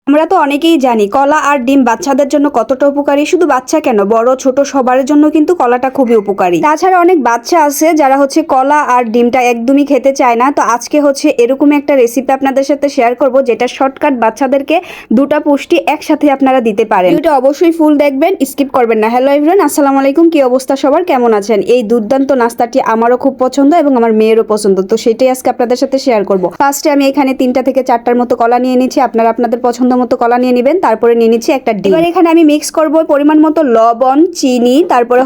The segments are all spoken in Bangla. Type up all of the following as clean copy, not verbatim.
আমরা তো অনেকেই জানি কলা আর ডিম বাচ্চাদের জন্য কতটা উপকারী। শুধু বাচ্চা কেন, বড় ছোট সবার জন্য কিন্তু কলাটা খুবই উপকারী। তাছাড়া অনেক বাচ্চা আছে যারা কলা আর ডিমটা একদমই খেতে চায় না। তো আজকে এরকম একটা রেসিপি আপনাদের সাথে শেয়ার করব, যেটা শর্টকাট বাচ্চাদেরকে দুটা পুষ্টি একসাথে আপনারা দিতে পারেন। ভিডিওটা অবশ্যই ফুল দেখবেন, স্কিপ করবেন না। হ্যালো এভরিওয়ান, আসসালামু আলাইকুম। কি অবস্থা সবার, কেমন আছেন? এই দুর্দান্ত নাস্তাটি আমারও খুব পছন্দ এবং আমার মেয়েরও পছন্দ, তো সেটাই আজকে আপনাদের সাথে শেয়ার করব। ফার্স্টে আমি এখানে 3টা থেকে 4টার মতো কলা নিয়ে নিচ্ছি। আপনারা আপনাদের পছন্দ মতো কলা নিয়ে নেবেন। তারপরে নিয়ে নিচ্ছি একটা ডিম। এবার এখানে আমি মিক্স করব পরিমাণ মতো লবণ, চিনি, তারপরে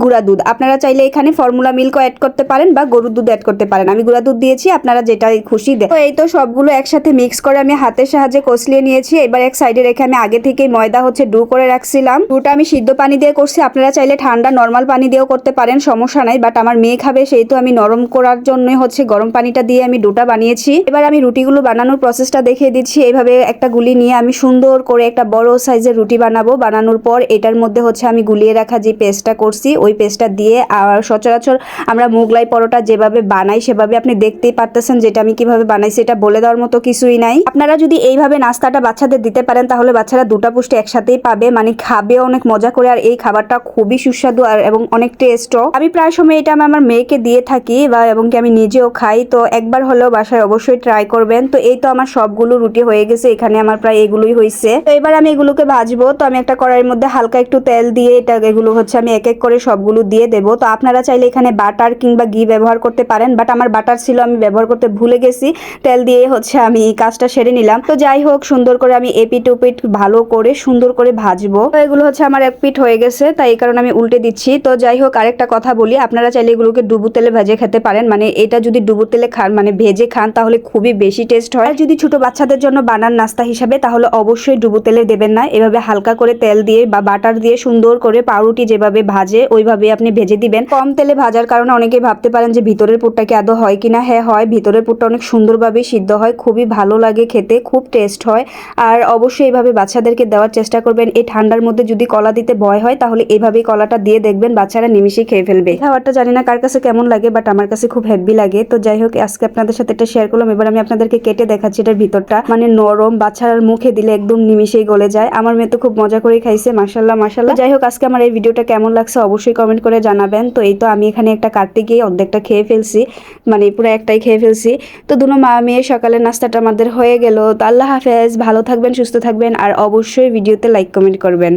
গুঁড়া দুধ। আপনারা চাইলে এখানে ফর্মুলা মিল্কও অ্যাড করতে পারেন বা গরুর দুধ অ্যাড করতে পারেন। আমি গুঁড়া দুধ দিয়েছি, আপনারা যেটা খুশি দেন। তো এই তো সবগুলো একসাথে মিক্স করে আমি হাতের সাহায্যে কষলিয়ে নিয়েছি। এবার এক সাইডে রেখে আমি আগে থেকেই ময়দা ডু করে রাখছিলাম। ডুটা আমি সিদ্ধ পানি দিয়ে করছি, আপনারা চাইলে ঠান্ডা নর্মাল পানি দিয়েও করতে পারেন, সমস্যা নাই। বাট আমার মেয়ে খাবে, সেই তো আমি নরম করার জন্য গরম পানিটা দিয়ে আমি ডুটা বানিয়েছি। এবার আমি রুটিগুলো বানানোর প্রসেসটা দেখিয়ে দিচ্ছি। এইভাবে একটা গুলি নিয়ে আমি সুন্দর করে একটা বড় সাইজের রুটি বানাবো। বানানোর পর এটার মধ্যে আমি গুলিয়ে রাখা যে পেস্টটা করছি ওই পেস্টটা দিয়ে, আর সচরাচর আমরা মোগলাই পরোটা যেভাবে বানাই সেভাবে আপনি দেখতেই পারতেছেন যেটা আমি কিভাবে বানাইছি। এটা বলে দেওয়ার মতো কিছুই নাই। আপনারা যদি এইভাবে নাস্তাটা বাচ্চাদের দিতে পারেন তাহলে বাচ্চারা দুটা পুষ্টি একসাথেই পাবে, মানে খাবে অনেক মজা করে। আর এই খাবারটা খুবই সুস্বাদু আর এবং অনেক টেস্টও। আমি প্রায় সময় এটা আমার মেয়েকে দিয়ে থাকি বা এবং কি আমি নিজেও খাই। তো একবার হলেও বাসায় অবশ্যই ট্রাই করবেন। তো এই তো আমার সবগুলো রুটি হয়ে গেছে, এখানে আমার প্রায় এগুলোই হয়েছে। তো এবার আমি এগুলোকে ভাজবো। তো আমি একটা কড়াইয়ের মধ্যে হালকা একটু তেল দিয়ে এগুলো আমি এক এক করে সবগুলো দিয়ে দেবো। তো আপনারা চাইলে এখানে বাটার কিংবা ঘি ব্যবহার করতে পারেন, বাট আমার বাটার ছিল, আমি ব্যবহার করতে ভুলে গেছি। তেল দিয়ে আমি কাজটা সেরে নিলাম। তো যাই হোক, সুন্দর করে আমি এপিট ওপিট ভালো করে সুন্দর করে ভাজবো। তো এগুলো আমার এক পিঠ হয়ে গেছে, তাই এই কারণে আমি উল্টে দিচ্ছি। তো যাই হোক, আরেকটা কথা বলি, আপনারা চাইলে এগুলোকে ডুবো তেলে ভেজে খেতে পারেন। মানে এটা যদি ডুবো তেলে খান, মানে ভেজে খান, তাহলে খুবই বেশি টেস্ট হয়। আর যদি ছোট বাচ্চাদের জন্য বানান নাস্তা হিসাবে, তাহলে অবশ্যই ডুবো তেলে দেবেন না। এভাবে হালকা করে তেল দিয়ে বা বাটার দিয়ে সুন্দর করে পাউরুটি যেভাবে ভাজে ওইভাবে আপনি ভেজে দিবেন। কম তেলে ভাজার কারণে অনেকেই ভাবতে পারেন যে ভিতরের পুরটা কি আদৌ হয় কিনা। হ্যাঁ হয়, ভিতরের পুরটা অনেক সুন্দরভাবে সিদ্ধ হয়, খুবই ভালো লাগে খেতে, খুব টেস্ট হয়। আর অবশ্যই এইভাবে বাচ্চাদেরকে দেওয়ার চেষ্টা করবেন। এই ঠান্ডার মধ্যে যদি কলা দিতে ভয় হয় তাহলে এইভাবেই কলাটা দিয়ে দেখবেন, বাচ্চারা নিমিশেই খেয়ে ফেলবে। খাবারটা জানি না কার কাছে কেমন লাগে, বাট আমার কাছে খুব হেভি লাগে। তো যাই হোক, আজকে আপনাদের সাথে এটা শেয়ার করলাম। এবার আমি আপনাদেরকে কেটে দেখাচ্ছি। এটার ভিতরটা মানে নরম, বাচ্চার মুখে দিলে একদম নিমিশেই গলে যায়। আমার মেয়ে তো খুব মজা করে খাইছে, মাশাআল্লাহ মাশাআল্লাহ। যাই হোক, আজকে আমার এই ভিডিওটা কেমন লাগছে অবশ্যই কমেন্ট করে জানাবেন। তো এই তো আমি এখানে একটা কাটতে গিয়ে অর্ধেকটা খেয়ে ফেলছি, মানে পুরো একটাই খেয়ে ফেলছি। তো দুনো মা মেয়ে সকালের নাস্তাটা আমাদের হয়ে গেল। তো আল্লাহ হাফেজ, ভালো থাকবেন, সুস্থ থাকবেন, আর অবশ্যই ভিডিওতে লাইক কমেন্ট করবেন।